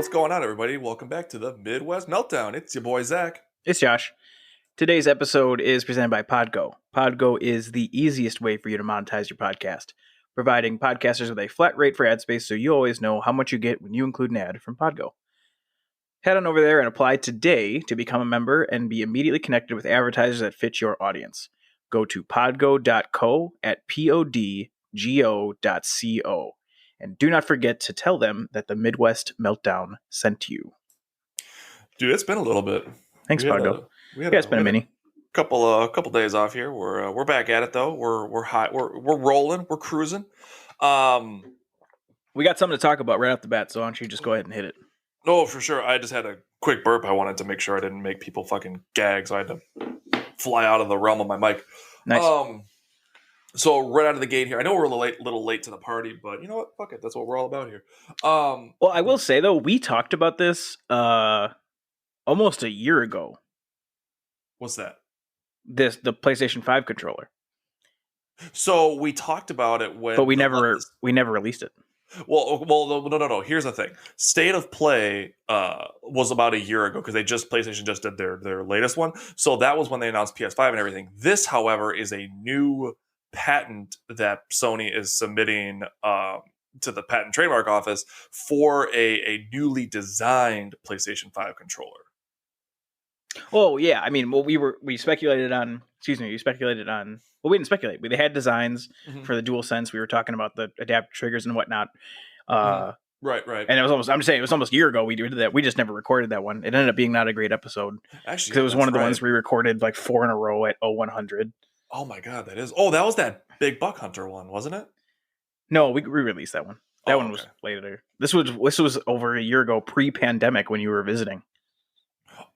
what's going on, everybody? Welcome back to the Midwest Meltdown. It's your boy, Zach. It's Josh. Today's episode is presented by Podgo. Podgo is the easiest way for you to monetize your podcast, providing podcasters with a flat rate for ad space so you always know how much you get when you include an ad from Podgo. Head on over there and apply today to become a member and be immediately connected with advertisers that fit your audience. Go to podgo.co at podgo.co. And do not forget to tell them that the Midwest Meltdown sent you. Dude, it's been a little bit. Thanks, Podgo. It's been a mini. Couple days off here. We're back at it though. We're hot. We're rolling. We're cruising. We got something to talk about right off the bat, so why don't you just go ahead and hit it? No, for sure. I just had a quick burp. I wanted to make sure I didn't make people fucking gag, so I had to fly out of the realm of my mic. Nice. So right out of the gate here, I know we're a little late to the party, but you know what? Fuck it. That's what we're all about here. Well, I will say though, we talked about this almost a year ago. What's that? The PlayStation 5 controller. So we talked about it when, but we never released it. Well, no. Here's the thing: State of Play was about a year ago because PlayStation just did their latest one. So that was when they announced PS5 and everything. This, however, is a new patent that Sony is submitting to the Patent Trademark Office for a newly designed PlayStation 5 controller. Oh yeah, I mean, well, we speculated on. Excuse me, you speculated on. Well, we didn't speculate. They had designs for the DualSense. We were talking about the adaptive triggers and whatnot. Right. And it was almost. I'm just saying, it was almost a year ago we did that. We just never recorded that one. It ended up being not a great episode. Actually, because it was one of the ones we recorded like 4 in a row at 0100. Oh my god, that is. Oh, that was that Big Buck Hunter one, wasn't it? No, we re-released that one. That one was later. This was over a year ago, pre-pandemic, when you were visiting.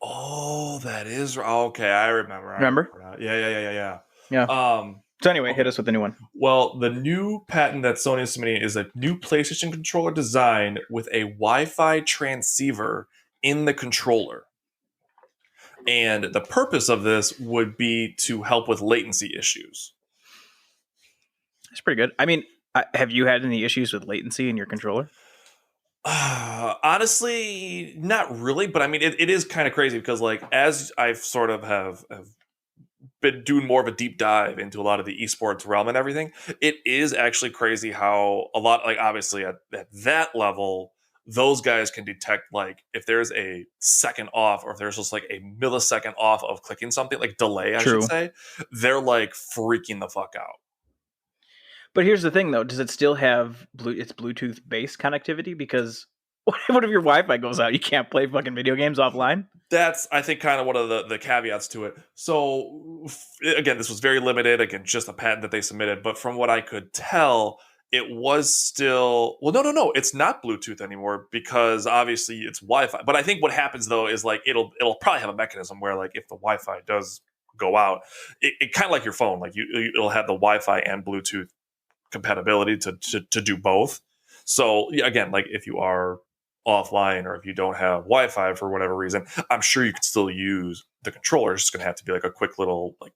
Oh, that is okay. I remember. Remember? Yeah. So anyway, hit us with the new one. Well, the new patent that Sony is submitting is a new PlayStation controller design with a Wi-Fi transceiver in the controller. And the purpose of this would be to help with latency issues. That's pretty good. I mean, have you had any issues with latency in your controller? Honestly, not really. But I mean, it is kind of crazy because, like, as I've sort of have been doing more of a deep dive into a lot of the esports realm and everything, it is actually crazy how a lot, like, obviously at that level, those guys can detect, like, if there's a second off or if there's just like a millisecond off of clicking something, like delay, I should say, they're like freaking the fuck out. But here's the thing, though. Does it still have its Bluetooth-based connectivity? Because what if your Wi-Fi goes out? You can't play fucking video games offline? That's, I think, kind of one of the caveats to it. So, again, this was very limited. Again, just a patent that they submitted. But from what I could tell, it was still... Well, no. It's not Bluetooth anymore because, obviously, it's Wi-Fi. But I think what happens, though, is, like, it'll probably have a mechanism where, like, if the Wi-Fi does go out, it kind of like your phone. Like, it'll have the Wi-Fi and Bluetooth compatibility to do both. So again, like if you are offline or if you don't have Wi-Fi for whatever reason, I'm sure you can still use the controller. It's just gonna have to be like a quick little like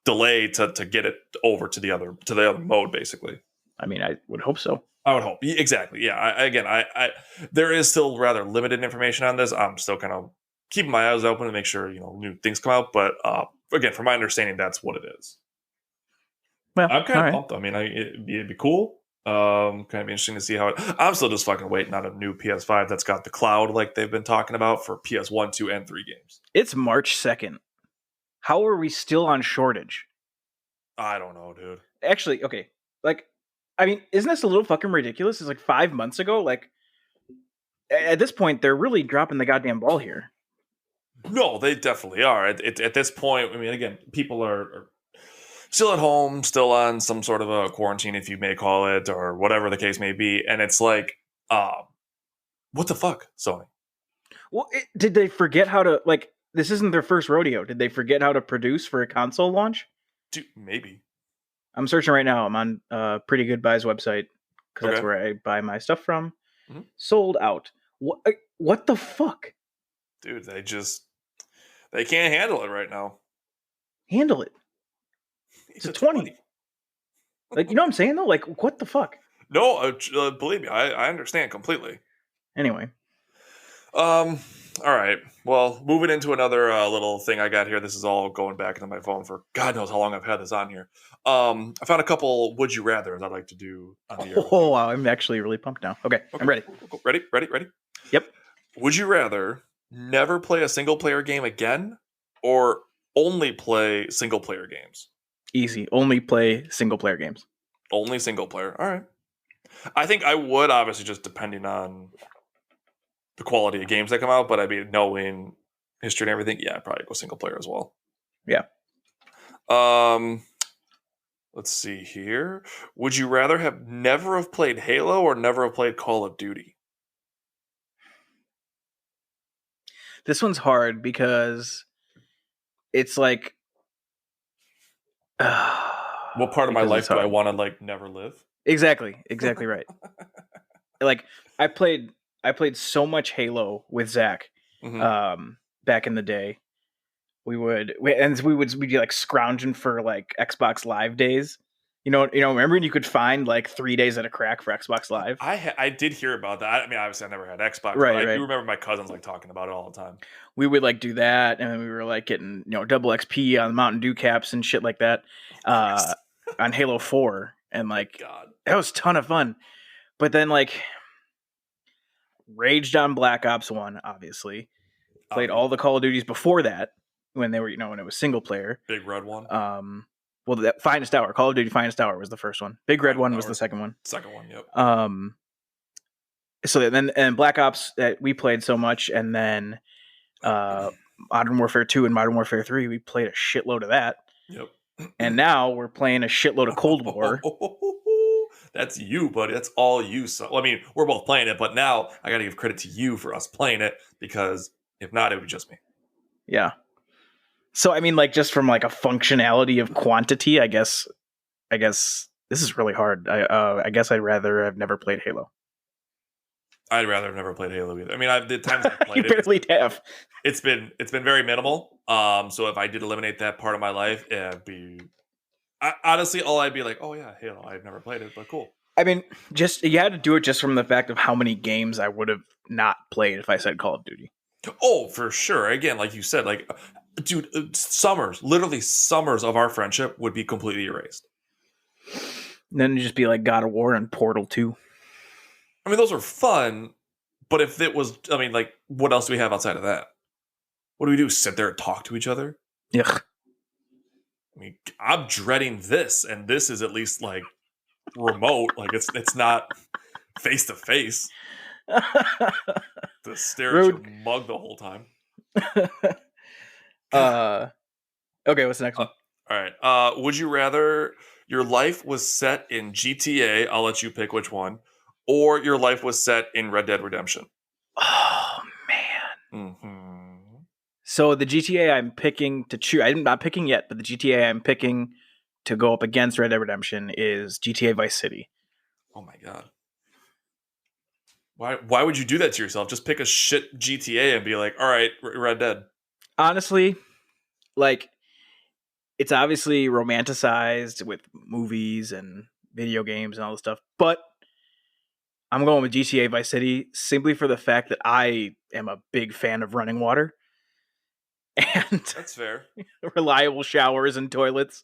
delay to get it over to the other mode, basically. I mean, I would hope so. I would hope. Exactly. Yeah. I there is still rather limited information on this. I'm still kind of keeping my eyes open to make sure, new things come out. But again, from my understanding, that's what it is. Well, I'm kind of pumped. I mean, it'd be cool. Kind of interesting to see how it... I'm still just fucking waiting on a new PS5 that's got the cloud like they've been talking about for PS1, 2, and 3 games. It's March 2nd. How are we still on shortage? I don't know, dude. Actually, okay. Like, I mean, isn't this a little fucking ridiculous? It's like 5 months ago. Like, at this point, they're really dropping the goddamn ball here. No, they definitely are. At this point, I mean, again, people are still at home, still on some sort of a quarantine, if you may call it, or whatever the case may be. And it's like, what the fuck, Sony? Well, did they forget how to, like, this isn't their first rodeo. Did they forget how to produce for a console launch? Dude, maybe. I'm searching right now. I'm on Pretty Good Buy's website, because that's where I buy my stuff from. Mm-hmm. Sold out. What the fuck? Dude, they can't handle it right now. Handle it. It's a 20. Like, you know what I'm saying, though? Like, what the fuck? No, believe me, I understand completely. Anyway, All right. Well, moving into another little thing I got here. This is all going back into my phone for God knows how long I've had this on here. I found a couple would you rather's I'd like to do on the air with Oh, you. wow, I'm actually really pumped now. Okay, I'm ready. Cool. Ready? Yep. Would you rather never play a single player game again or only play single player games? Easy. Only play single player games. Only single player. All right. I think I would, obviously, just depending on the quality of games that come out, but I mean, knowing history and everything, yeah, I'd probably go single player as well. Yeah. Let's see here. Would you rather have never have played Halo or never have played Call of Duty? This one's hard because it's like What part of my because life it's do I hard. want to like never live? Exactly right. Like I played so much Halo with Zach Mhm. back in the day. We'd be like scrounging for like Xbox Live days. Remember when you could find like 3 days at a crack for Xbox Live? I did hear about that. I mean, obviously, I never had Xbox, but Right, I do right. remember my cousins like talking about it all the time. We would like do that, and then we were like getting double XP on Mountain Dew caps and shit like that on Halo 4, and like God, that was a ton of fun. But then like raged on Black Ops 1, obviously. Played all the Call of Duties before that when they were when it was single player. Big Red one. Well, that Finest Hour, Call of Duty Finest Hour was the first one. Big Red one was the second one. Second one, yep. So then and Black Ops that we played so much, and then Modern Warfare 2 and Modern Warfare 3, we played a shitload of that. Yep. And now we're playing a shitload of Cold War. That's you, buddy. That's all you. So, I mean, we're both playing it, but now I got to give credit to you for us playing it, because if not, it would be just me. Yeah. So, I mean, like, just from like a functionality of quantity, I guess this is really hard. I guess I'd rather have never played Halo. I'd rather have never played Halo either. I mean, the times I've played you barely have. It's been very minimal. So if I did eliminate that part of my life, it'd be honestly all I'd be like, oh yeah, Halo. I've never played it, but cool. I mean, just you had to do it just from the fact of how many games I would have not played if I said Call of Duty. Oh, for sure. Again, like you said, like, dude, literally summers of our friendship would be completely erased. And then it'd just be like God of War and Portal 2. I mean, those were fun, but if it was, I mean, like, what else do we have outside of that? What do we do? Sit there and talk to each other? Ugh. I mean, I'm dreading this, and this is at least like remote. Like it's not face to face. To stare at your mug the whole time. Okay, what's the next one? All right. Would you rather your life was set in GTA? I'll let you pick which one, or your life was set in Red Dead Redemption. Oh man. Mm-hmm. So the GTA I'm picking to choose, I'm not picking yet, but the GTA I'm picking to go up against Red Dead Redemption is GTA Vice City. Oh my god. Why would you do that to yourself? Just pick a shit GTA and be like, all right, Red Dead. Honestly, like, it's obviously romanticized with movies and video games and all this stuff, but I'm going with GTA Vice City simply for the fact that I am a big fan of running water. And that's fair. Reliable showers and toilets,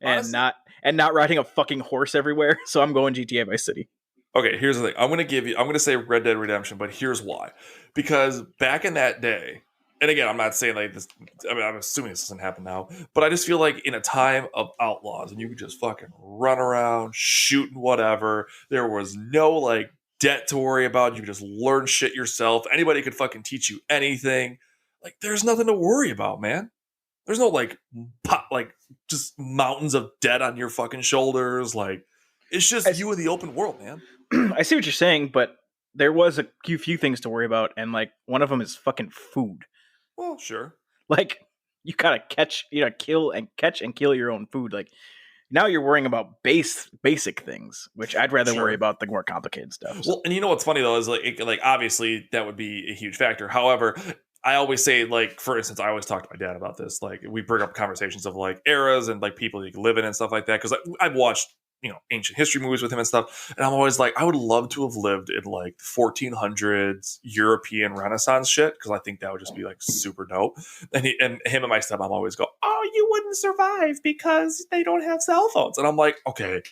and honestly, not riding a fucking horse everywhere. So I'm going GTA Vice City. Okay, here's the thing. I'm gonna say Red Dead Redemption, but here's why. Because back in that day, and again, I'm not saying like this. I mean, I'm assuming this doesn't happen now, but I just feel like in a time of outlaws, and you could just fucking run around shooting whatever. There was no like debt to worry about. You could just learn shit yourself. Anybody could fucking teach you anything. Like, there's nothing to worry about, man. There's no like just mountains of debt on your fucking shoulders. Like, it's just you in the open world, man. I see what you're saying, but there was a few things to worry about, and like one of them is fucking food. Well, sure. Like, you gotta kill and kill your own food. Like, now you're worrying about basic things, which I'd rather worry about the more complicated stuff. So. Well, and you know what's funny though is like obviously that would be a huge factor. However, I always say, like, for instance, I always talk to my dad about this. Like, we bring up conversations of like eras and like people you can live in and stuff like that. Because I've watched ancient history movies with him and stuff. And I'm always like, I would love to have lived in like 1400s European Renaissance shit, because I think that would just be like super dope. And him and my stepmom always go, oh, you wouldn't survive because they don't have cell phones. And I'm like, okay,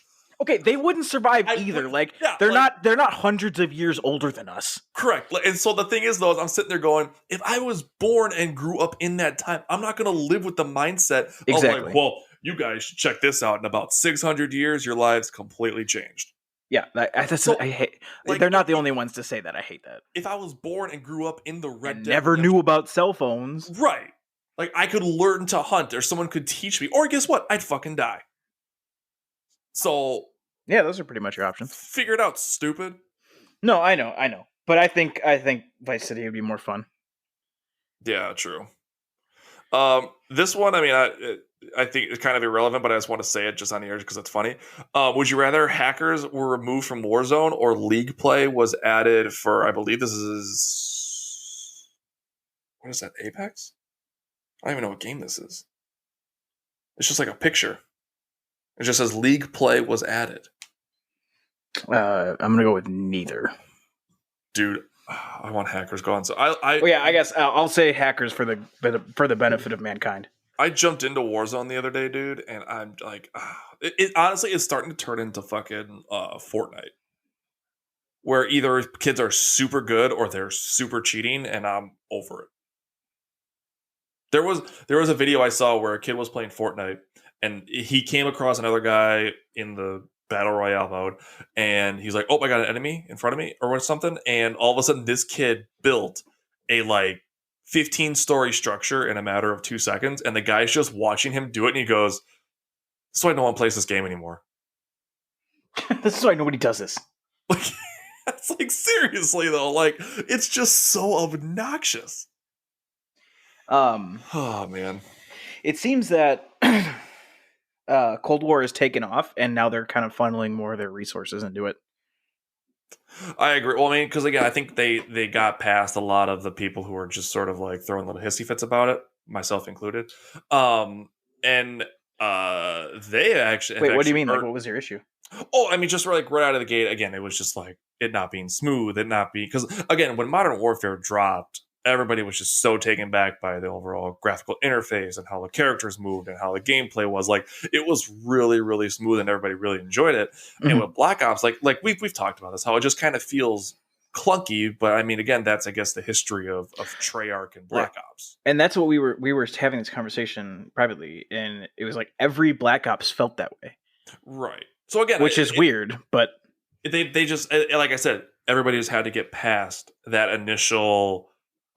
they wouldn't survive either. They're not hundreds of years older than us. Correct. And so the thing is, though, is I'm sitting there going, if I was born and grew up in that time, I'm not going to live with the mindset of like, well, you guys should check this out. In about 600 years, your lives completely changed. Yeah, I hate. They're not the only ones to say that. I hate that. If I was born and grew up in the Red Dead, never knew about cell phones, right? Like I could learn to hunt, or someone could teach me, or guess what? I'd fucking die. So yeah, those are pretty much your options. Figure it out, stupid. No, I know, but I think Vice City would be more fun. Yeah, true. This one, I mean, I think it's kind of irrelevant, but I just want to say it just on the air because it's funny. Would you rather hackers were removed from Warzone or League play was added for, I believe this is, what is that, Apex? I don't even know what game this is. It's just like a picture. It just says League play was added. I'm going to go with neither. Dude, I want hackers gone. So I guess I'll say hackers for the benefit of mankind. I jumped into Warzone the other day, dude, and I'm like, it honestly is starting to turn into fucking Fortnite, where either kids are super good or they're super cheating, and I'm over it. There was a video I saw where a kid was playing Fortnite, and he came across another guy in the battle royale mode, and he's like, oh, I got an enemy in front of me or something, and all of a sudden this kid built a like 15-story structure in a matter of 2 seconds, and the guy's just watching him do it, and he goes, "That's why no one plays this game anymore." This is why nobody does this. Like, that's like seriously though, like it's just so obnoxious. Oh man, it seems that Cold War has taken off, and now they're kind of funneling more of their resources into it. I agree. Well, I mean, because again, I think they got past a lot of the people who were just sort of like throwing little hissy fits about it, myself included. And they actually wait. What do you mean? Like, what was your issue? Oh, I mean, just like right out of the gate. Again, it was just like it not being smooth, it not being, because again, when Modern Warfare dropped, everybody was just so taken back by the overall graphical interface and how the characters moved and how the gameplay was. Like, it was really, really smooth and everybody really enjoyed it. Mm-hmm. And with Black Ops, like we've talked about this, how it just kind of feels clunky. But I mean, again, that's, I guess, the history of Treyarch and Black Ops. And that's what we were having this conversation privately, and it was like every Black Ops felt that way. Right. So again, which is weird, but they just, like I said, everybody just had to get past that initial,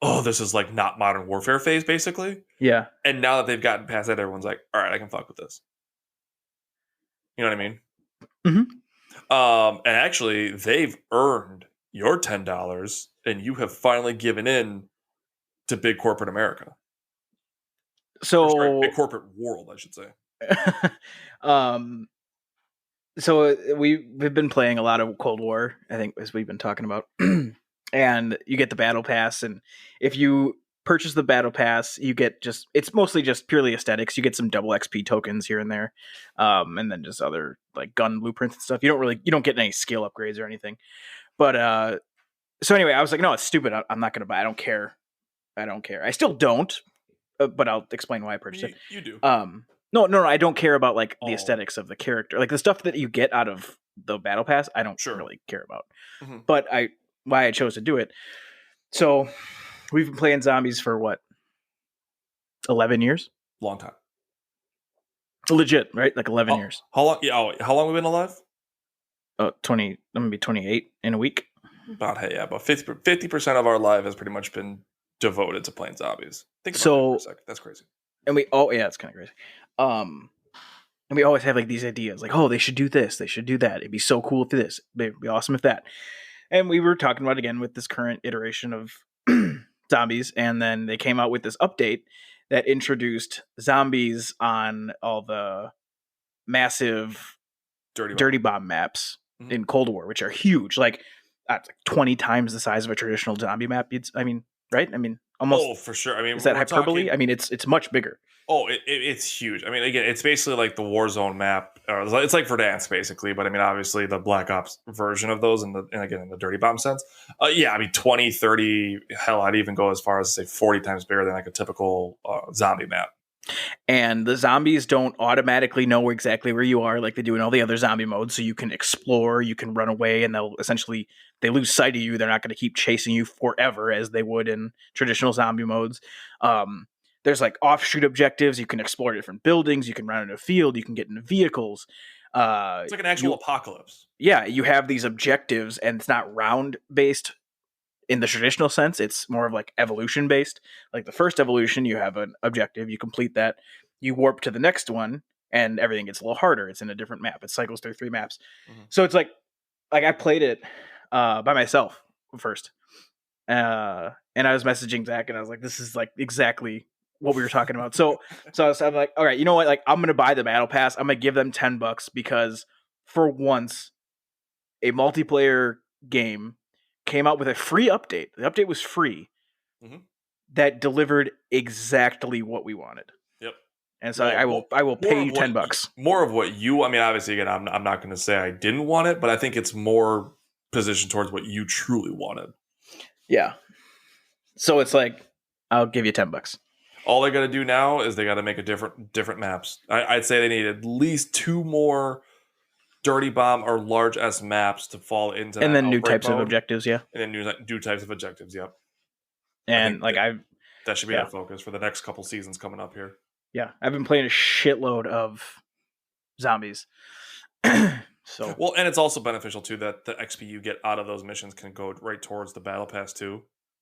oh, this is like not Modern Warfare phase, basically. Yeah. And now that they've gotten past that, everyone's like, all right, I can fuck with this. You know what I mean? Mm-hmm. And actually, they've earned your $10, and you have finally given in to big corporate America. So big corporate world, I should say. So we've been playing a lot of Cold War, I think, as we've been talking about. And you get the battle pass, and if you purchase the battle pass, you get it's mostly just purely aesthetics. You get some double XP tokens here and there, and then just other like gun blueprints and stuff. You don't get any skill upgrades or anything. But so anyway, I was like, no, it's stupid. I'm not gonna buy. I don't care. I still don't, but I'll explain why I purchased it. You do. No, I don't care about like the aesthetics of the character, like the stuff that you get out of the battle pass. I don't really care about, but why I chose to do it. So we've been playing zombies for what, 11 years? Long time. Legit, right? Like 11 years. How long? Yeah. How long have we been alive? 20. I'm gonna be 28 in a week. About 50% of our life has pretty much been devoted to playing zombies. Think about that for a second. That's crazy. And it's kind of crazy. And we always have like these ideas, like, oh, they should do this, they should do that. It'd be so cool if this. It'd be awesome if that. And we were talking about again with this current iteration of zombies, and then they came out with this update that introduced zombies on all the massive dirty bomb maps in Cold War, which are huge, like 20 times the size of a traditional zombie map. Right? I mean, Almost. Oh, for sure. I mean, Is that we're hyperbole? talking. I mean, it's much bigger. Oh, it's huge. I mean, again, it's basically like the Warzone map. Or it's like Verdansk, basically. But I mean, obviously, the Black Ops version of those, and again, in the Dirty Bomb sense. Yeah, I mean, 20, 30, hell, I'd even go as far as say 40 times bigger than like a typical zombie map. And the zombies don't automatically know exactly where you are like they do in all the other zombie modes. So you can explore, you can run away, and they lose sight of you. They're not going to keep chasing you forever as they would in traditional zombie modes. There's like offshoot objectives. You can explore different buildings. You can run in a field. You can get into vehicles. It's like an actual apocalypse. Yeah, you have these objectives, and it's not round based in the traditional sense. It's more of like evolution based. Like the first evolution, you have an objective. You complete that. You warp to the next one, and everything gets a little harder. It's in a different map. It cycles through 3 maps. Mm-hmm. So it's like I played it by myself first. And I was messaging Zach, and I was like, this is like exactly what we were talking about. So I'm like, all right, you know what? Like, I'm going to buy the battle pass. I'm going to give them $10 because for once a multiplayer game came out with a free update. The update was free. Mm-hmm. That delivered exactly what we wanted. Yep. And so I will pay you $10. More of what you, I mean, obviously again, I'm not going to say I didn't want it, but I think it's more positioned towards what you truly wanted. Yeah. So it's like, I'll give you $10. All they got to do now is they got to make a different maps. I'd say they need at least 2 more Dirty Bomb or large S maps to fall into and that then new types of objectives, yeah. And then new types of objectives, yep. And that should be our focus for the next couple seasons coming up here. Yeah, I've been playing a shitload of zombies. So well, and it's also beneficial too that the XP you get out of those missions can go right towards the battle pass too.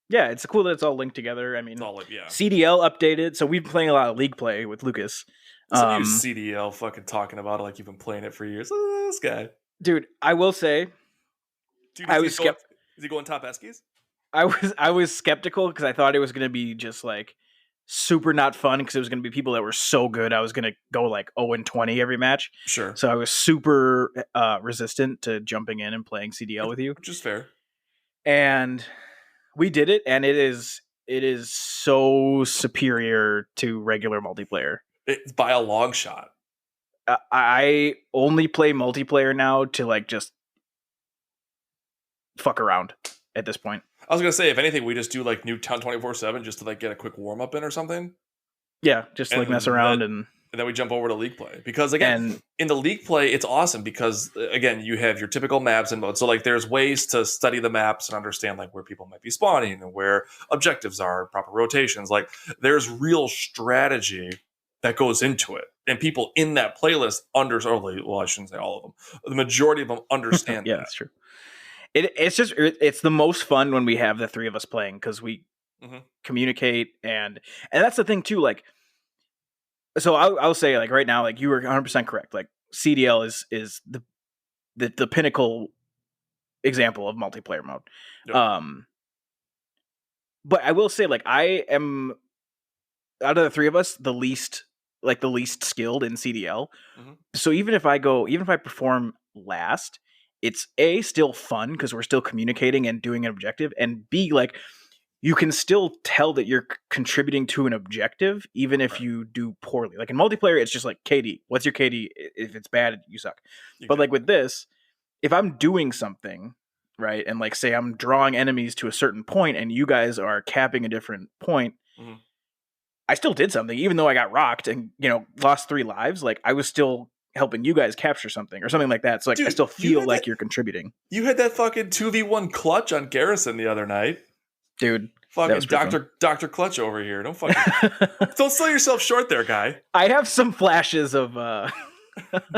Yeah, it's cool that it's all linked together. I mean, yeah. CDL updated, so we've been playing a lot of League play with Lucas. So you CDL fucking talking about it like you've been playing it for years. This guy. Dude, I will say, is he going top Eskies? I was skeptical because I thought it was going to be just like super not fun because it was going to be people that were so good. I was going to go like 0-20 every match. Sure. So I was super resistant to jumping in and playing CDL with you. Which is fair. And we did it, and it is so superior to regular multiplayer. It's by a long shot. I only play multiplayer now to like just fuck around at this point. I was gonna say, if anything, we just do like Nuketown 24/7 just to like get a quick warm up in or something. Yeah, just to like mess around and then we jump over to League play because again, in the League play, it's awesome because again, you have your typical maps and modes. So like, there's ways to study the maps and understand like where people might be spawning and where objectives are, proper rotations. Like, there's real strategy that goes into it, and people in that playlist I shouldn't say all of them. The majority of them understand. Yeah, that's true. It's the most fun when we have the 3 of us playing because we communicate and that's the thing too. Like, so I'll say like right now, like you were 100% correct. Like CDL is the pinnacle example of multiplayer mode. Yep. But I will say like I am out of the 3 of us the least skilled in CDL. Mm-hmm. So even if I perform last, it's A, still fun because we're still communicating and doing an objective, and B, like you can still tell that you're contributing to an objective even if you do poorly. Like in multiplayer, it's just like KD. What's your KD? If it's bad, you suck. But like with this, if I'm doing something, right, and like say I'm drawing enemies to a certain point and you guys are capping a different point, I still did something, even though I got rocked and, lost 3 lives. Like I was still helping you guys capture something or something like that. So like, dude, I still feel like you're contributing. You had that fucking 2v1 clutch on Garrison the other night. Dude. Fucking Dr. Clutch over here. Don't don't sell yourself short there, guy. I have some flashes of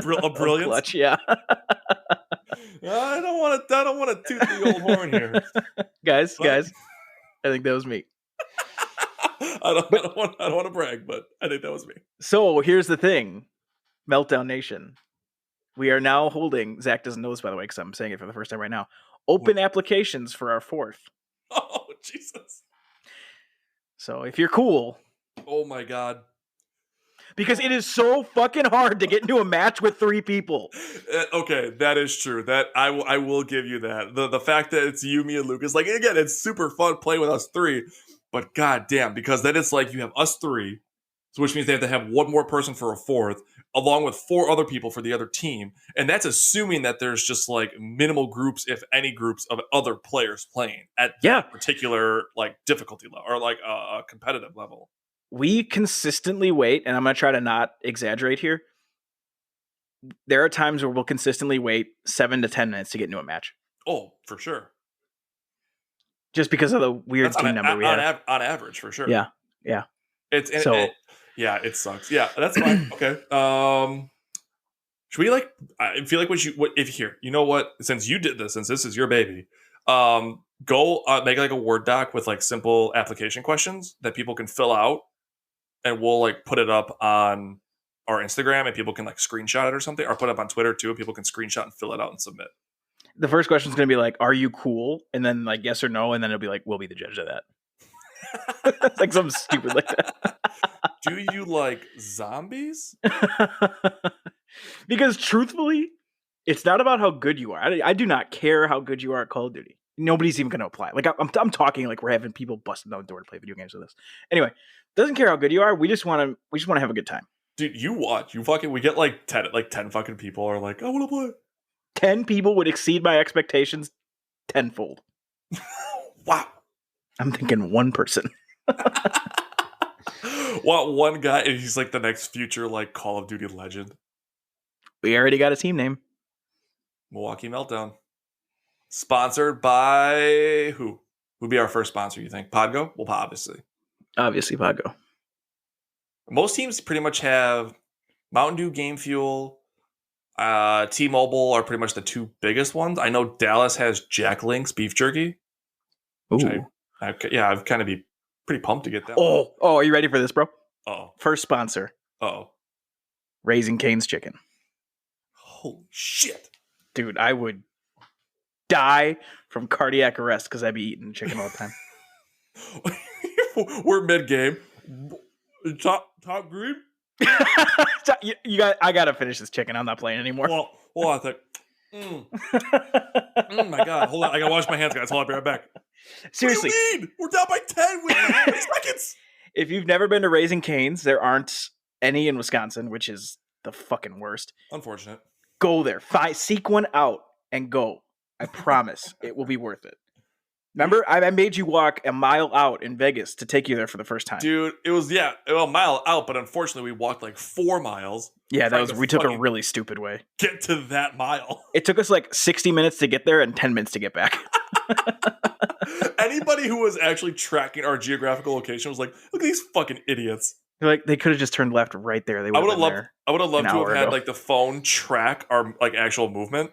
brilliance. Clutch, yeah. I don't want to toot the old horn here. Guys, I think that was me. I don't want to brag, but I think that was me. So here's the thing, Meltdown Nation. We are now holding, Zach doesn't know this, by the way, because I'm saying it for the first time right now, open applications for our 4th. Oh, Jesus. So if you're cool. Oh, my God. Because it is so fucking hard to get into a match with 3 people. Okay, that is true. That I will give you that. The fact that it's you, me, and Lucas, like, again, it's super fun playing with us 3. But goddamn, because then it's like you have us three, so which means they have to have one more person for a fourth, along with 4 other people for the other team, and that's assuming that there's just like minimal groups, if any groups, of other players playing at that particular like difficulty level or like a competitive level. We consistently wait, and I'm going to try to not exaggerate here. There are times where we'll consistently wait 7 to 10 minutes to get into a match. Oh, for sure. Just because of the weird team number we have. On average, for sure. Yeah. It sucks. Yeah, that's fine. Okay. Should we like? I feel like if here, you know what? Since you did this, since this is your baby, go make like a Word doc with like simple application questions that people can fill out, and we'll like put it up on our Instagram, and people can like screenshot it or something, or put it up on Twitter too. People can screenshot and fill it out and submit. The first question is going to be like, "Are you cool?" And then like yes or no, and then it'll be like, "We'll be the judge of that." It's like something stupid like that. Do you like zombies? Because truthfully, it's not about how good you are. I do not care how good you are at Call of Duty. Nobody's even going to apply. Like I'm talking like we're having people busting down the door to play video games with us. Anyway, doesn't care how good you are. We just want to have a good time. Dude, we get like 10 fucking people are like, I want to play. 10 people would exceed my expectations tenfold. Wow. I'm thinking one person. One guy, and he's like the next future like Call of Duty legend. We already got a team name. Milwaukee Meltdown. Sponsored by who? Who'd be our first sponsor, you think? Podgo? Well, obviously. Obviously, Podgo. Most teams pretty much have Mountain Dew, Game Fuel, T-Mobile are pretty much the 2 biggest ones. I know Dallas has Jack Link's beef jerky. Ooh. I've kind of be pretty pumped to get that. Oh, are you ready for this, bro? Oh. First sponsor. Oh. Raising Cane's Chicken. Holy shit. Dude, I would die from cardiac arrest because I'd be eating chicken all the time. We're mid-game. Top green? I gotta finish this chicken. I'm not playing anymore. Well, hold on a sec. My God. Hold on. I gotta wash my hands, guys. Hold on, be right back. Seriously. What do you mean? We're down by 10 with 20 seconds. If you've never been to Raising Cane's, there aren't any in Wisconsin, which is the fucking worst. Unfortunate. Go there. Seek one out and go. I promise it will be worth it. Remember, I made you walk a mile out in Vegas to take you there for the first time. Dude, it was, a mile out, but unfortunately we walked like 4 miles. Yeah, we took a really stupid way. Get to that mile. It took us like 60 minutes to get there and 10 minutes to get back. Anybody who was actually tracking our geographical location was like, look at these fucking idiots. Like, they could have just turned left right there. I would have loved to have had like the phone track our like actual movement.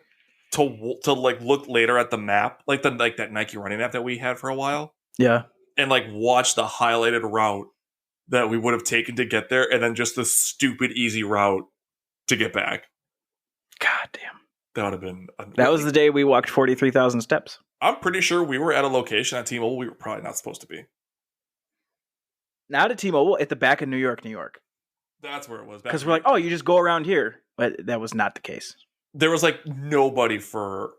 To like look later at the map, like that Nike running app that we had for a while. Yeah. And like watch the highlighted route that we would have taken to get there, and then just the stupid easy route to get back. God damn. That would have been... That was the day we walked 43,000 steps. I'm pretty sure we were at a location at T-Mobile we were probably not supposed to be. Not at T-Mobile, at the back of New York, New York. That's where it was. Because we're like, oh, you just go around here. But that was not the case. There was like nobody for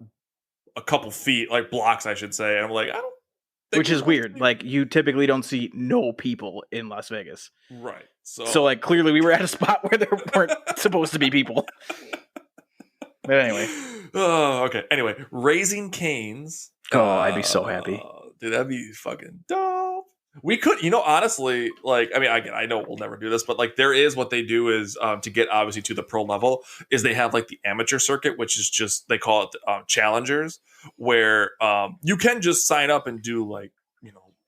a couple feet, like blocks, I should say. And I'm like, I don't think. Which is weird. Like, you typically don't see no people in Las Vegas. Right. So like, clearly we were at a spot where there weren't supposed to be people. But anyway. Oh, okay. Anyway, Raising Cane's. Oh, I'd be so happy. Dude, that'd be fucking dope. We could, honestly, like, I mean, I know we'll never do this, but like, there is what they do is to get obviously to the pro level is they have like the amateur circuit, which is just, they call it challengers, where you can just sign up and do like,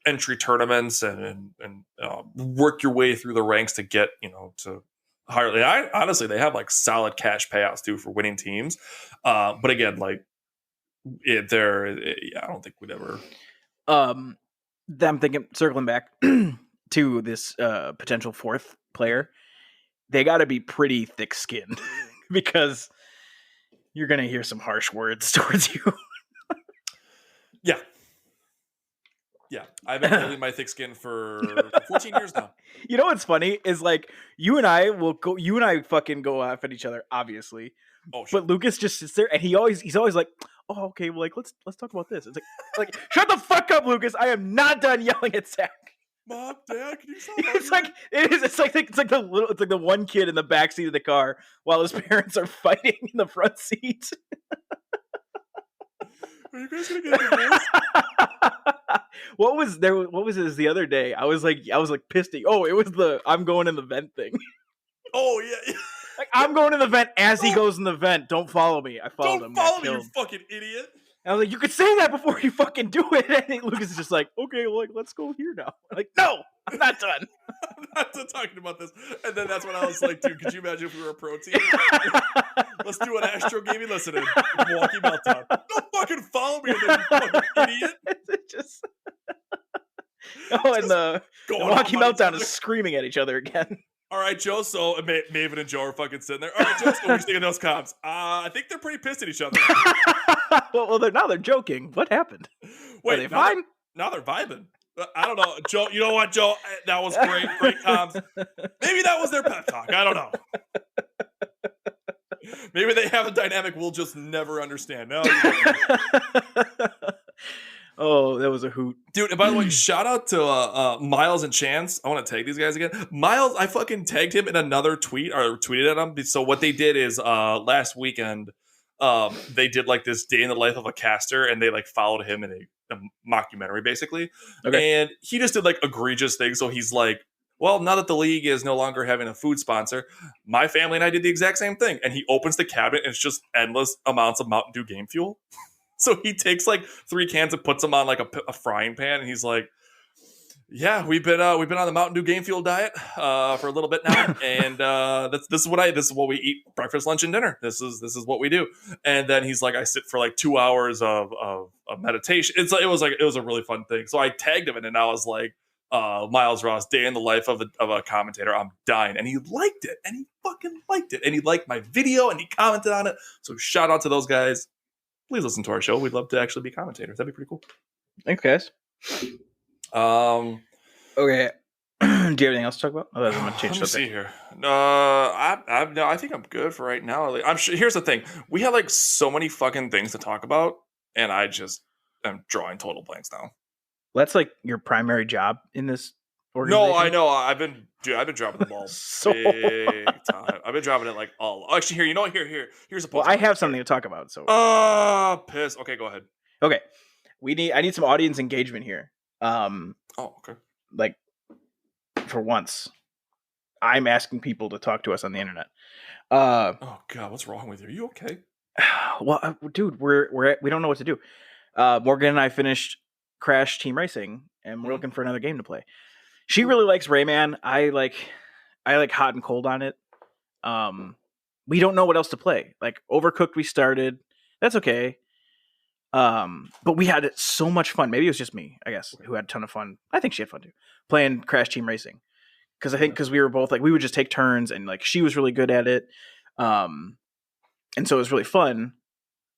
entry tournaments and work your way through the ranks to get, to higher. Honestly, they have like solid cash payouts too for winning teams. But again, like, I don't think we'd ever. I'm thinking, circling back to this potential 4th player, they got to be pretty thick-skinned because you're going to hear some harsh words towards you. Yeah. I've been building my thick skin for 14 years now. You know what's funny is like you and I fucking go off at each other, obviously. Oh, sure. But Lucas just sits there and he's always like, oh, okay, well, like let's talk about this. It's like shut the fuck up, Lucas. I am not done yelling at Zach. Mom, Dad, can you stop? It's like it's like the one kid in the backseat of the car while his parents are fighting in the front seat. Are you guys gonna get divorced? What was there? What was this the other day? I was like pissed. Oh, it was the I'm going in the vent thing. Oh yeah. Like I'm going in the vent as he goes in the vent. Don't follow me. I followed him. Don't follow me, you fucking idiot. I was like, you could say that before you fucking do it. And Lucas is just like, okay, well, like, let's go here now. I'm like, no, I'm not done. I'm not done talking about this. And then that's when I was like, dude, could you imagine if we were a pro team? Let's do an Astro gaming lesson in Milwaukee Meltdown. Don't fucking follow me, you fucking idiot. Just oh, and the Milwaukee Meltdown is each screaming at each other again. All right, Joe. So Maven and Joe are fucking sitting there. All right, Joe. So what do you think of those comps? I think they're pretty pissed at each other. well, they're joking. What happened? Wait, are they fine? Now they're vibing. I don't know, Joe. You know what, Joe? That was great comps. Maybe that was their pep talk. I don't know. Maybe they have a dynamic we'll just never understand. No. Oh, that was a hoot. Dude, and by the way, shout out to Miles and Chance. I want to tag these guys again. Miles, I fucking tagged him in another tweet or tweeted at him. So what they did is last weekend, they did like this day in the life of a caster and they like followed him in a mockumentary basically. Okay. And he just did like egregious things. So he's like, well, now that the league is no longer having a food sponsor, my family and I did the exact same thing. And he opens the cabinet and it's just endless amounts of Mountain Dew game fuel. So he takes like 3 cans and puts them on like a frying pan, and he's like, "Yeah, we've been on the Mountain Dew game fuel diet for a little bit now, and this is what we eat breakfast, lunch, and dinner. This is what we do." And then he's like, "I sit for like 2 hours of meditation." It was a really fun thing. So I tagged him, and I was like, "Miles Ross, day in the life of a commentator. I'm dying," and he liked it, and he fucking liked it, and he liked my video, and he commented on it. So shout out to those guys. Please listen to our show. We'd love to actually be commentators. That'd be pretty cool. Thanks, guys. Okay. Do you have anything else to talk about? Oh, I'm gonna change. Let me see here. I think I'm good for right now. I'm sure. Here's the thing: we have like so many fucking things to talk about, and I just am drawing total blanks now. That's like your primary job in this organization? No, I know. I've been dropping the ball big time. I've been dropping it like all. Actually, here, you know what? Here's a. Well, I have something to talk about. So. Piss. Okay, go ahead. Okay, I need some audience engagement here. Okay. Like, for once, I'm asking people to talk to us on the internet. Oh God, what's wrong with you? Are you okay? Well, dude, we don't know what to do. Morgan and I finished Crash Team Racing, and we're looking for another game to play. She really likes Rayman. I like Hot and Cold on it. We don't know what else to play. Like Overcooked, we started. That's okay. But we had so much fun. Maybe it was just me, I guess, who had a ton of fun. I think she had fun too, playing Crash Team Racing. Because we were both like, we would just take turns, and like she was really good at it. And so it was really fun.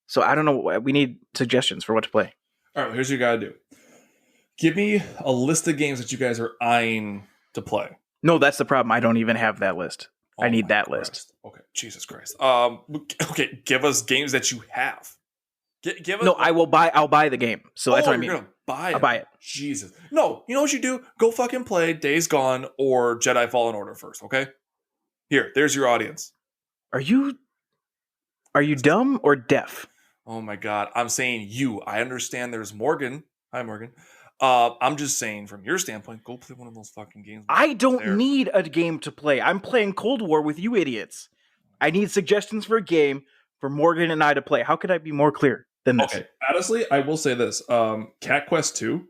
So I don't know. We need suggestions for what to play. All right, here's what you got to do. Give me a list of games that you guys are eyeing to play. No, that's the problem. I don't even have that list. I need that list. Okay, Jesus Christ. Okay, give us games that you have. Give us. No, I'll buy the game. So that's what I mean. You're gonna buy it. I'll buy it. Jesus. No, you know what you do? Go fucking play Days Gone or Jedi Fallen Order first. Okay. There's your audience. Are you dumb or deaf? Oh my God. I'm saying you. I understand there's Morgan. Hi, Morgan. I'm just saying from your standpoint, go play one of those fucking games. I don't need a game to play. I'm playing Cold War with you idiots. I need suggestions for a game for Morgan and I to play. How could I be more clear than this? Okay. Honestly, I will say this. Cat Quest 2,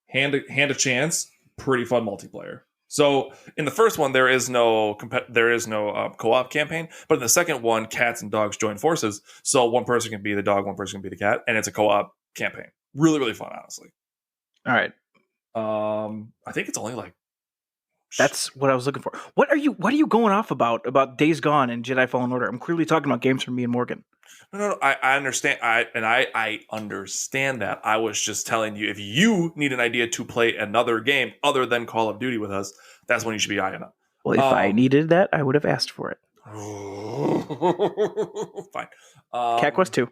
Hand of Chance, pretty fun multiplayer. So in the first one, there is no co-op campaign, but in the second one, cats and dogs join forces. So one person can be the dog, one person can be the cat, and it's a co-op campaign. Really, really fun, honestly. All right. I think it's only like. That's what I was looking for. What are you going off about Days Gone and Jedi Fallen Order? I'm clearly talking about games from me and Morgan. No. I understand. I understand that. I was just telling you, if you need an idea to play another game other than Call of Duty with us, that's when you should be eyeing up. Well, if I needed that, I would have asked for it. Fine. Cat Quest 2.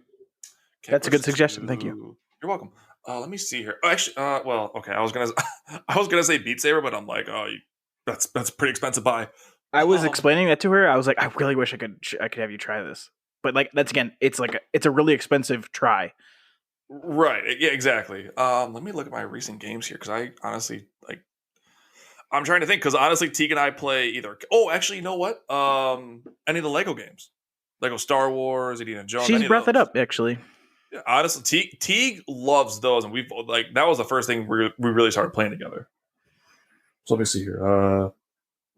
That's a good suggestion. Thank you. You're welcome. Let me see here. Oh, actually, well, okay. I was gonna, I was gonna say Beat Saber, but I'm like, oh, that's a pretty expensive buy. I was Um, explaining that to her. I was like, I really wish I could have you try this. But like that's again, it's a really expensive try. right. Yeah, exactly. Let me look at my recent games here because I honestly like. I'm trying to think because honestly, Teague and I play either. Oh, actually, you know what? Any of the Lego games, Lego Star Wars, Indiana Jones, She's any of brought that those. up actually. Yeah, honestly, Teague loves those, and we've like that was the first thing we really started playing together. So let me see here.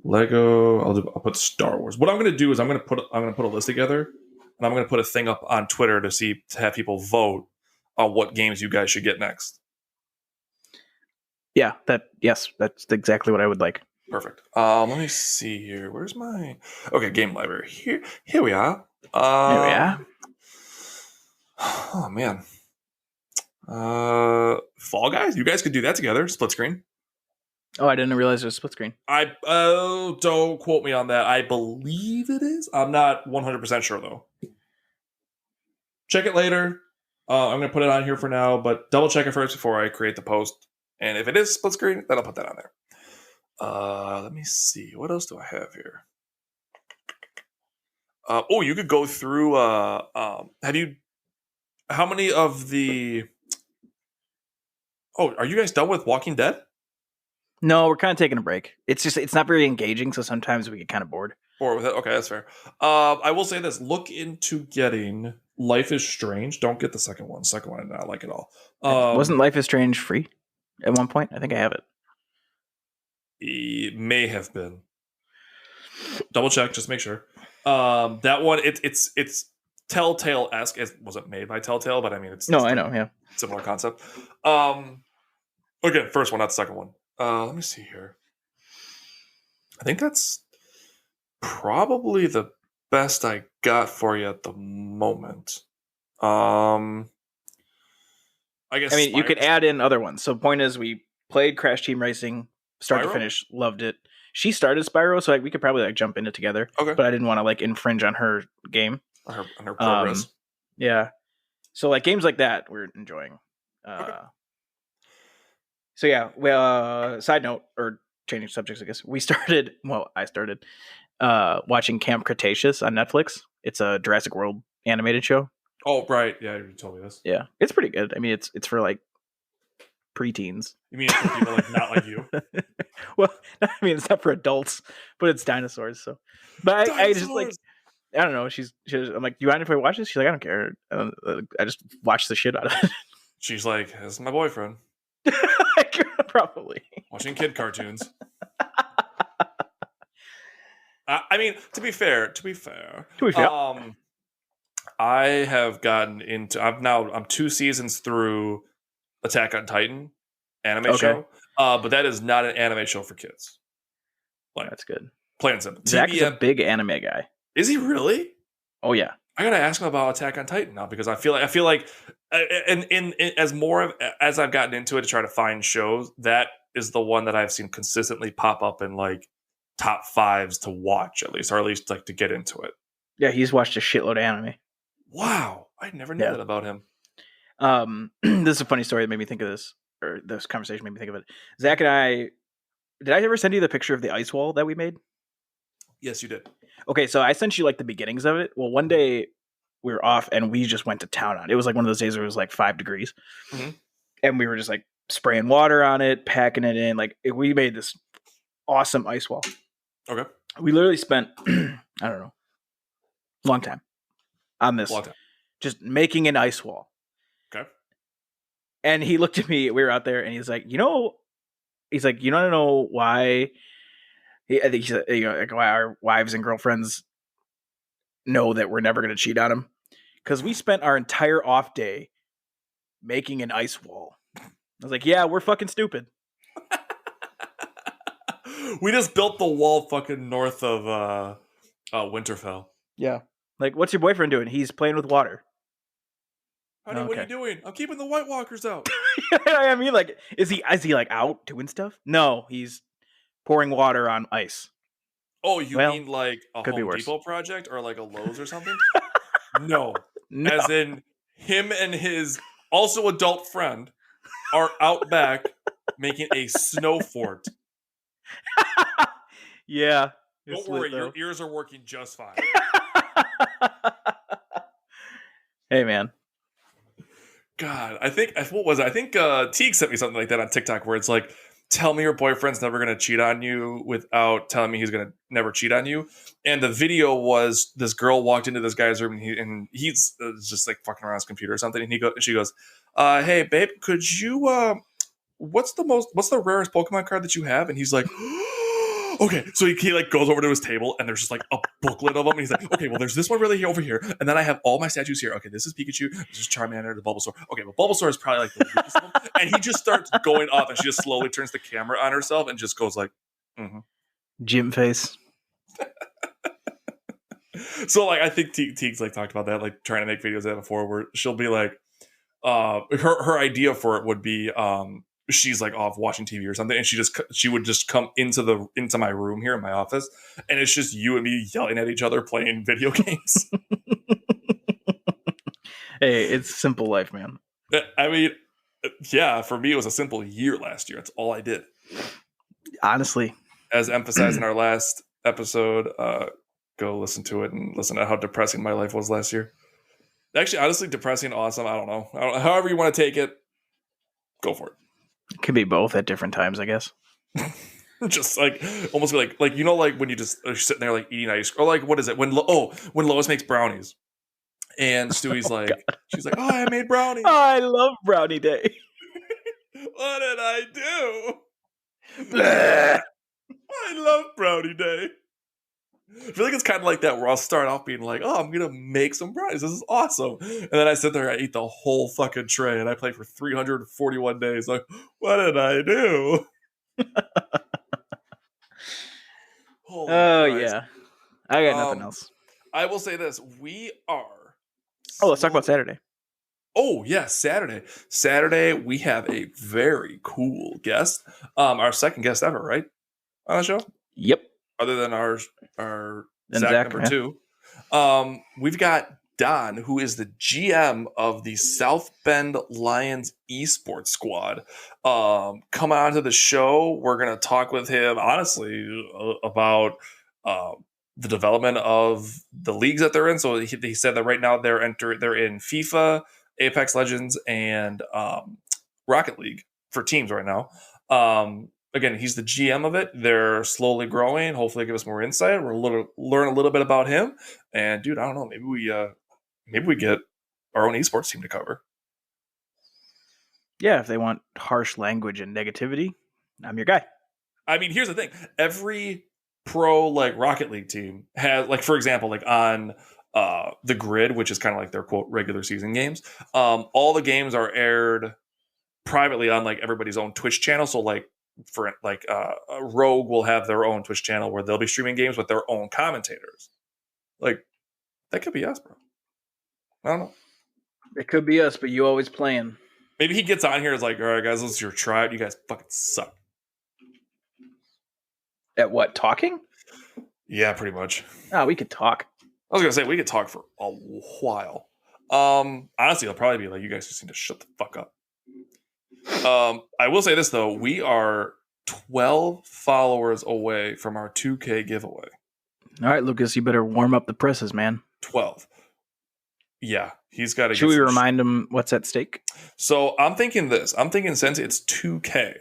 Lego. I'll put Star Wars. What I'm going to do is I'm going to put a list together, and I'm going to put a thing up on Twitter to have people vote on what games you guys should get next. Yeah, that's exactly what I would like. Perfect. Let me see here. Where's my game library? Here we are. There we are. Oh man. Fall Guys. You guys could do that together. Split screen. Oh, I didn't realize it was split screen. I don't quote me on that. I believe it is. I'm not 100% sure though. Check it later. I'm going to put it on here for now, but double check it first before I create the post. And if it is split screen, then I'll put that on there. Let me see. What else do I have here? You could go through. Have you? How many of the? Oh, are you guys done with Walking Dead? No, we're kind of taking a break. It's not very engaging, so sometimes we get kind of bored. Or with it? Okay, that's fair. I will say this: look into getting Life is Strange. Don't get the second one. Second one, I did not like at all. Wasn't Life is Strange free at one point? I think I have it. It may have been. Double check, just make sure. That one, it's Telltale-esque. It wasn't made by Telltale, but I mean, it's I know, yeah. Similar concept. Okay, first one, not the second one. Let me see here. I think that's probably the best I got for you at the moment. I guess. I mean, you could add in other ones. So, point is, we played Crash Team Racing, start Spyro? to finish, loved it. She started Spyro, so we could probably jump in it together. Okay. But I didn't want to infringe on her game, on her progress. Yeah. So games like that we're enjoying. Okay. So yeah, well, side note or changing subjects, I guess I started watching Camp Cretaceous on Netflix. It's a Jurassic World animated show. Oh right, yeah, you told me this. Yeah, it's pretty good. I mean, it's for preteens. You mean for people not like you? Well, I mean, it's not for adults, but it's dinosaurs. So, but I just I don't know. I'm like, do you mind if I watch this? She's like, I don't care. I just watch the shit out of it. She's like, this is my boyfriend. Probably watching kid cartoons. I mean, to be fair, I have gotten into. I'm 2 seasons through Attack on Titan anime show, but that is not an anime show for kids. That's good. Plain and simple. Zach is a big anime guy. Is he really? Oh yeah. I gotta ask him about Attack on Titan now because I feel like, in as I've gotten into it to try to find shows, that is the one that I've seen consistently pop up in top 5s to watch at least to get into it. Yeah, he's watched a shitload of anime. Wow, I never knew that about him. This is a funny story that made me think of this, or this conversation made me think of it. Zach and I, did I ever send you the picture of the ice wall that we made? Yes, you did. Okay, so I sent you the beginnings of it. Well, one day we were off and we just went to town on it. It was one of those days where it was 5 degrees. Mm-hmm. And we were just spraying water on it, packing it in. We made this awesome ice wall. Okay. We literally spent, I don't know, long time on this. Long time. Just making an ice wall. Okay. And he looked at me, we were out there, and he's like, you want to know why? I think he said, why our wives and girlfriends know that we're never going to cheat on them. Because we spent our entire off day making an ice wall. I was like, yeah, we're fucking stupid. We just built the wall fucking north of Winterfell. Yeah. What's your boyfriend doing? He's playing with water. Honey, what are you doing? I'm keeping the White Walkers out. I mean, is he out doing stuff? No, he's pouring water on ice. Oh, you mean a Home Depot project or a Lowe's or something? No. As in him and his also adult friend are out back making a snow fort. Yeah. Don't worry, your ears are working just fine. Hey, man. God, I think what was it? I think Teague sent me something like that on TikTok where it's like, tell me your boyfriend's never gonna cheat on you without telling me he's gonna never cheat on you. And the video was this girl walked into this guy's room and he's just like fucking around his computer or something, and she goes, "Hey babe, could you what's the rarest Pokemon card that you have?" And he's like, okay, so he like goes over to his table and there's just like a booklet of them, and he's like, okay, well there's this one really over here, and then I have all my statues here. Okay, this is Pikachu, this is Charmander, the Bulbasaur. Okay, well Bulbasaur is probably like the weakest of them. And he just starts going off, and she just slowly turns the camera on herself and just goes like, Gym face. So like I think Teague's like talked about that, like trying to make videos of that before, where she'll be like, her idea for it would be she's like off watching TV or something, and she would just come into my room here in my office, and it's just you and me yelling at each other playing video games. Hey, it's simple life, man. I mean, yeah, for me it was a simple year last year. That's all I did. Honestly, as emphasized in our last episode, go listen to it and listen to how depressing my life was last year. Actually, honestly, depressing, awesome. I don't know. However you want to take it, go for it. It could be both at different times, I guess. Just like almost like you know, like when you just are sitting there like eating ice, or like what is it when Lois makes brownies, and Stewie's like, God. She's like, oh, I made brownies. I love brownie day. What did I do? I love brownie day. I feel like it's kind of like that where I'll start off being like, oh, I'm going to make some brownies. This is awesome. And then I sit there, I eat the whole fucking tray, and I play for 341 days. Like, what did I do? Oh, yeah. I got nothing else. I will say this. We are... Oh, let's talk about Saturday. Oh, yeah, Saturday. Saturday, we have a very cool guest. Our second guest ever, right? On the show? Yep. Other than our Zach number 2. We've got Don, who is the GM of the South Bend Lions esports squad. Coming on to the show, we're going to talk with him, honestly, about the development of the leagues that they're in. So he said that right now they're in FIFA, Apex Legends, and Rocket League for teams right now. Again, he's the GM of it. They're slowly growing. Hopefully, give us more insight. We'll learn a little bit about him. And dude, I don't know. Maybe we get our own esports team to cover. Yeah, if they want harsh language and negativity, I'm your guy. I mean, here's the thing: every pro like Rocket League team has, like, for example, like on the Grid, which is kind of like their quote regular season games. All the games are aired privately on like everybody's own Twitch channel. So like. For like Rogue will have their own Twitch channel where they'll be streaming games with their own commentators. Like that could be us, bro. I don't know. It could be us, but you always playing. Maybe he gets on here and is like, all right, guys, let's try it. You guys fucking suck. At what? Talking? Yeah, pretty much. Oh, we could talk. I was gonna say we could talk for a while. Honestly, it'll probably be like, you guys just need to shut the fuck up. I will say this though, we are 12 followers away from our 2K giveaway. All right, Lucas, you better warm up the presses, man. 12. Yeah, he's got to. Should we remind him what's at stake? So I'm thinking this. I'm thinking since it's 2K,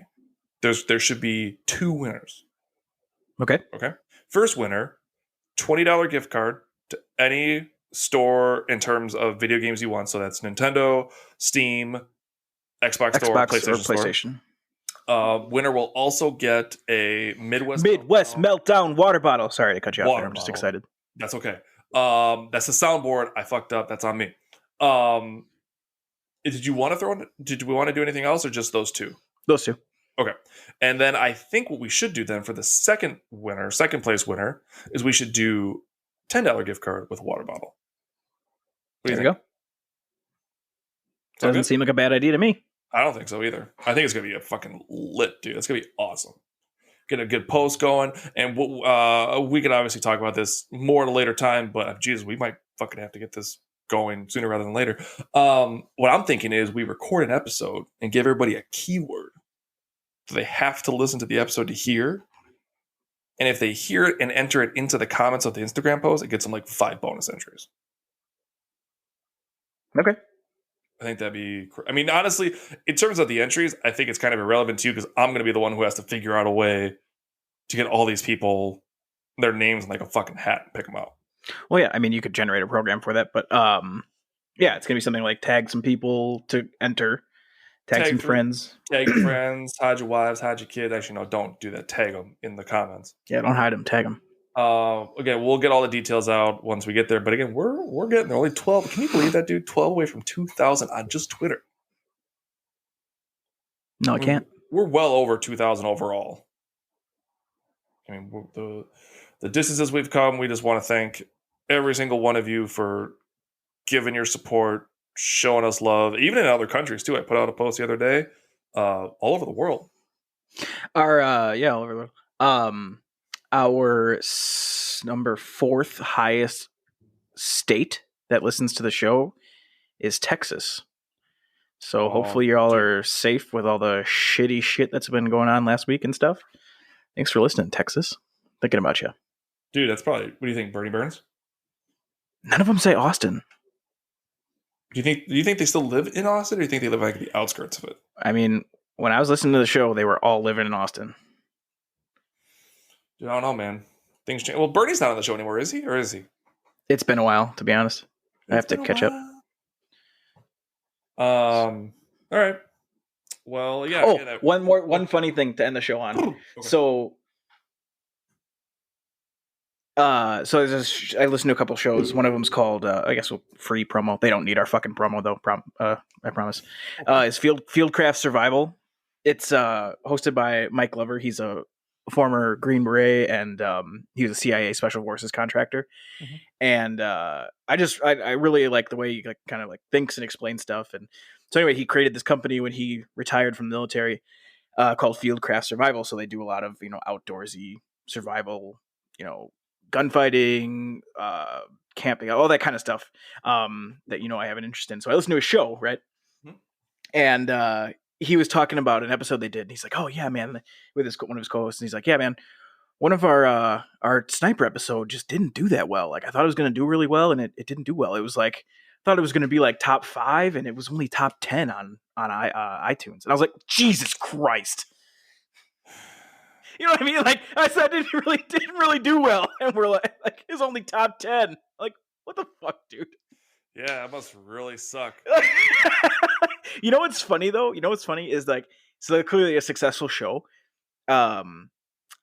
there should be 2 winners. Okay. First winner, $20 gift card to any store in terms of video games you want. So that's Nintendo, Steam, Xbox Store, PlayStation Store. Winner will also get a Midwest Meltdown water bottle. Sorry to cut you off there. I'm just excited. That's okay. That's a soundboard. I fucked up. That's on me. Did we want to do anything else or just those 2? Those 2. Okay. And then I think what we should do then for the second place winner, is we should do $10 gift card with a water bottle. There you go. Doesn't seem like a bad idea to me. I don't think so either. I think it's going to be a fucking lit, dude. It's going to be awesome. Get a good post going. And we can obviously talk about this more at a later time, but Jesus, we might fucking have to get this going sooner rather than later. What I'm thinking is we record an episode and give everybody a keyword. So they have to listen to the episode to hear. And if they hear it and enter it into the comments of the Instagram post, it gets them like 5 bonus entries. Okay. I think that'd be. I mean, honestly, in terms of the entries, I think it's kind of irrelevant to you because I'm going to be the one who has to figure out a way to get all these people their names in like a fucking hat and pick them out. Well, yeah, I mean, you could generate a program for that, but yeah, it's gonna be something like tag some people to enter, tag some friends, tag your friends, hide your wives, hide your kids. Actually, no, don't do that. Tag them in the comments. Yeah, don't hide them, tag them. Again, we'll get all the details out once we get there. But again, we're getting there. Only 12. Can you believe that, dude? 12 away from 2,000 on just Twitter. No, I can't. We're well over 2,000 overall. I mean, the distances we've come, we just want to thank every single one of you for giving your support, showing us love, even in other countries too. I put out a post the other day, all over the world. All over the world. Our number 4th highest state that listens to the show is Texas. So hopefully you all are safe with all the shitty shit that's been going on last week and stuff. Thanks for listening, Texas. Thinking about you. Dude, that's probably, what do you think, Bernie Burns? None of them say Austin. Do you think they still live in Austin, or do you think they live like the outskirts of it? I mean, when I was listening to the show, they were all living in Austin. Dude, I don't know, man. Things change. Well, Bernie's not on the show anymore, is he? Or is he? It's been a while, to be honest. I have to catch up. All right. Well, yeah. Oh, one funny thing to end the show on. Okay. So I listened to a couple shows. One of them's called, I guess, free promo. They don't need our fucking promo though. I promise. It's Fieldcraft Survival. It's hosted by Mike Glover. He's a former Green Beret, and he was a CIA Special Forces contractor. Mm-hmm. And I really like the way he kind of thinks and explains stuff. And so anyway, he created this company when he retired from the military called Fieldcraft Survival. So they do a lot of outdoorsy survival, gunfighting, camping, all that kind of stuff that I have an interest in. So I listened to a show, right? Mm-hmm. And he was talking about an episode they did. And he's like, "Oh yeah, man," with one of his co-hosts, and he's like, "Yeah, man, one of our sniper episode just didn't do that well. Like I thought it was going to do really well, and it didn't do well. It was like I thought it was going to be like top 5, and it was only top 10 on iTunes." And I was like, Jesus Christ. You know what I mean? Like I said, it didn't really do well, and we're like it's only top 10. Like what the fuck, dude? Yeah, that must really suck. You know what's funny though? You know what's funny is so they're clearly a successful show. I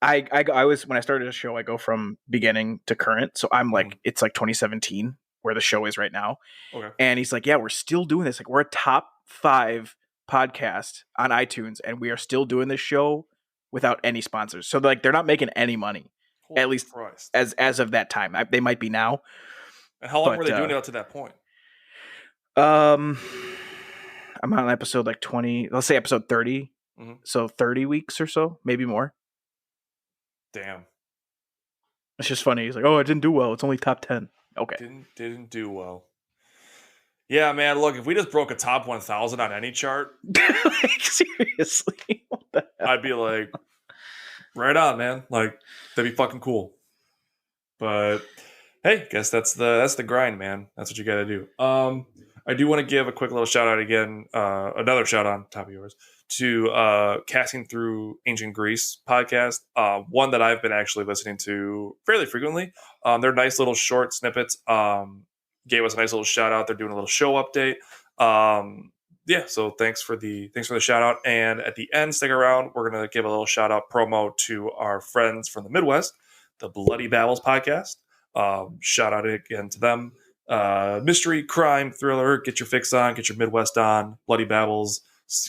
was, when I started a show, I go from beginning to current, so I'm like it's like 2017 where the show is right now. Okay. And he's like, "Yeah, we're still doing this. Like we're a top 5 podcast on iTunes, and we are still doing this show without any sponsors. So they're not making any money, at least as of that time. They might be now." And how long were they doing it up to that point? I'm on episode 20. Let's say episode 30. Mm-hmm. So 30 weeks or so, maybe more. Damn. It's just funny. He's like, "Oh, it didn't do well. It's only top 10. Okay. Didn't do well. Yeah, man. Look, if we just broke a top 1,000 on any chart, seriously, what the hell? I'd be like, right on, man. Like that'd be fucking cool. But hey, guess that's the grind, man. That's what you got to do. I do want to give a quick little shout out again, another shout out on top of yours, to Casting Through Ancient Greece podcast, one that I've been actually listening to fairly frequently. They're nice little short snippets. Gave us a nice little shout out. They're doing a little show update. Yeah, so thanks for the shout out. And at the end, stick around. We're gonna give a little shout out promo to our friends from the Midwest, the Bloody Babbles podcast. Shout out again to them. Mystery, crime, thriller, get your fix on, get your Midwest on, Bloody Babbles.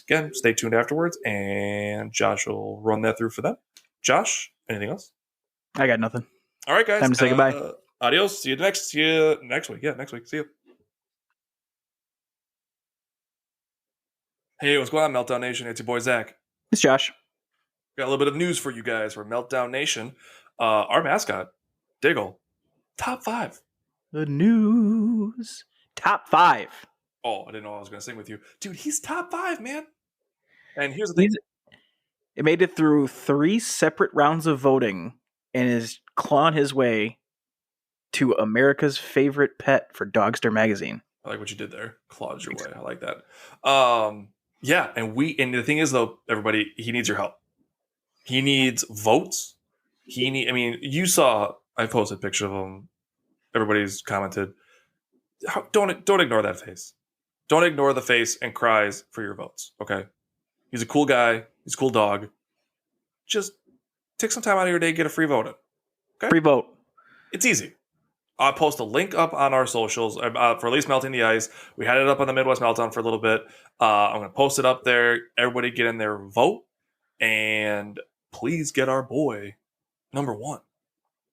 Again, stay tuned afterwards, and Josh will run that through for them. Josh, anything else? I got nothing. All right, guys. Time to say goodbye. Adios. See you next week. Yeah, next week. See you. Hey, what's going on, Meltdown Nation? It's your boy, Zach. It's Josh. Got a little bit of news for you guys for Meltdown Nation. Our mascot, Diggle, top 5. The news. top 5. Oh, I didn't know I was going to sing with you. Dude, he's top 5, man. And here's the thing. It made it through 3 separate rounds of voting and is clawing his way to America's favorite pet for Dogster magazine. I like what you did there. Clawed your way. I like that. Yeah, and the thing is though, everybody, he needs your help. He needs votes. You saw I posted a picture of him. Everybody's commented. Don't ignore that face. Don't ignore the face and cries for your votes. Okay, he's a cool guy. He's a cool dog. Just take some time out of your day, get a free vote in. Okay, free vote. It's easy. I'll post a link up on our socials for at least Melting the Ice. We had it up on the Midwest Meltdown for a little bit. I'm going to post it up there. Everybody get in there, vote, and please get our boy number 1.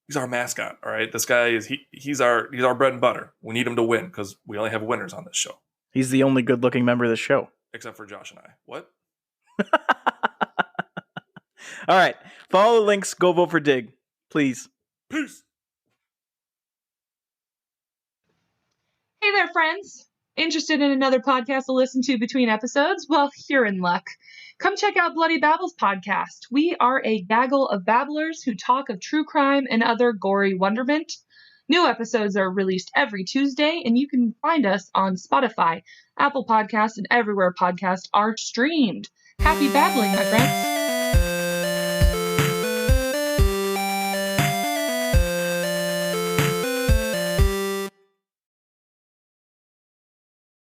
He's our mascot. All right, this guy is he's our bread and butter. We need him to win because we only have winners on this show. He's the only good-looking member of the show, except for Josh and I. What? All right, follow the links. Go vote for Dig, please. Peace. Hey there, friends. Interested in another podcast to listen to between episodes? Well, you're in luck. Come check out Bloody Babbles podcast. We are a gaggle of babblers who talk of true crime and other gory wonderment. New episodes are released every Tuesday, and you can find us on Spotify, Apple Podcasts, and everywhere podcasts are streamed. Happy babbling, my friends.